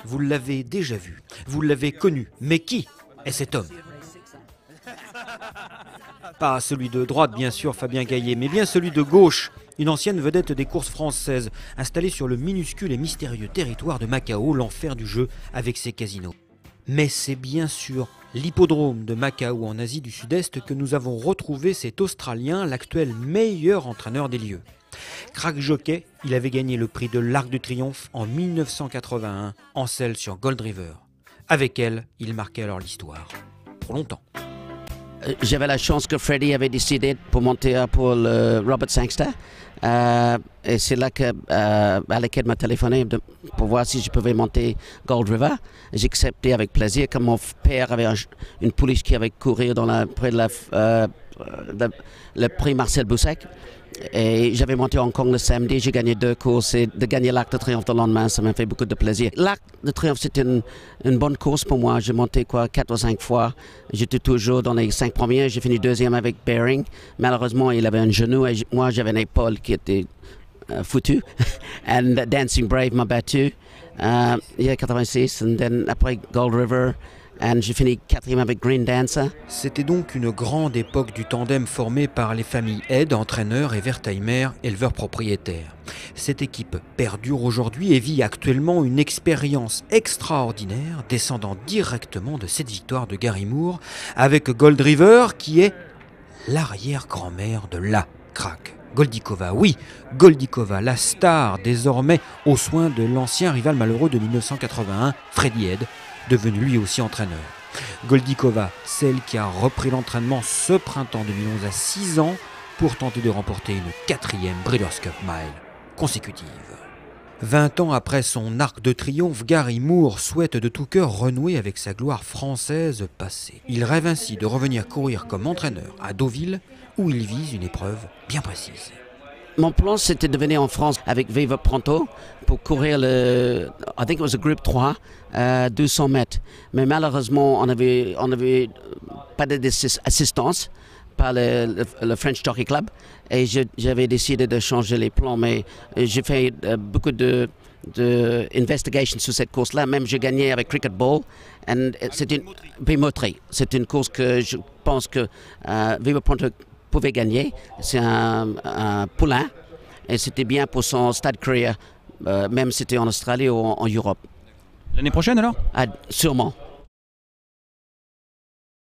vous l'avez déjà vu, vous l'avez connu, mais qui est cet homme? Pas celui de droite, bien sûr, Fabien Gaillet, mais bien celui de gauche, une ancienne vedette des courses françaises, installée sur le minuscule et mystérieux territoire de Macao, l'enfer du jeu avec ses casinos. Mais c'est bien sûr l'hippodrome de Macao en Asie du Sud-Est que nous avons retrouvé cet Australien, l'actuel meilleur entraîneur des lieux. Crack jockey, il avait gagné le prix de l'Arc de Triomphe en 1981 en selle sur Gold River. Avec elle, il marquait alors l'histoire. Pour longtemps. J'avais la chance que Freddie avait décidé pour monter pour le Robert Sangster. Et c'est là que Alec m'a téléphoné pour voir si je pouvais monter Gold River. J'ai accepté avec plaisir, comme mon père avait une pouliche qui avait couru près de le prix Marcel Boussac. Et j'avais monté Hong Kong le samedi, j'ai gagné 2 courses et de gagner l'Arc de Triomphe le lendemain, ça m'a fait beaucoup de plaisir. L'Arc de Triomphe, c'était une bonne course pour moi. J'ai monté 4 ou 5 fois. J'étais toujours dans les 5 premiers. J'ai fini 2e avec Bering. Malheureusement, il avait un genou et moi, j'avais une épaule qui était foutue. Et Dancing Brave m'a battu. Il y a 86. Et après Gold River. Et j'ai fini 4e avec Green Dancer. C'était donc une grande époque du tandem formé par les familles Head, entraîneurs, et Wertheimer, éleveurs propriétaires. Cette équipe perdure aujourd'hui et vit actuellement une expérience extraordinaire descendant directement de cette victoire de Gary Moore avec Gold River qui est l'arrière-grand-mère de la Crack. Goldikova, oui, Goldikova, la star désormais aux soins de l'ancien rival malheureux de 1981, Freddie Head, devenu lui aussi entraîneur. Goldikova, celle qui a repris l'entraînement ce printemps 2011 à 6 ans pour tenter de remporter une 4e Breeders' Cup Mile consécutive. 20 ans après son arc de triomphe, Gary Moore souhaite de tout cœur renouer avec sa gloire française passée. Il rêve ainsi de revenir courir comme entraîneur à Deauville où il vise une épreuve bien précise. Mon plan, c'était de venir en France avec Viva Pronto pour courir I think it was a group 3, 200 mètres. Mais malheureusement, on avait pas d'assistance par le French Jockey Club. Et j'avais décidé de changer les plans. Mais j'ai fait beaucoup de investigation sur cette course-là. Même j'ai gagné avec Cricket Ball. C'est une Bimoterie. C'est une course que je pense que Viva Pronto pouvait gagner. C'est un poulain et c'était bien pour son stade career, même si c'était en Australie ou en Europe. L'année prochaine alors? Sûrement.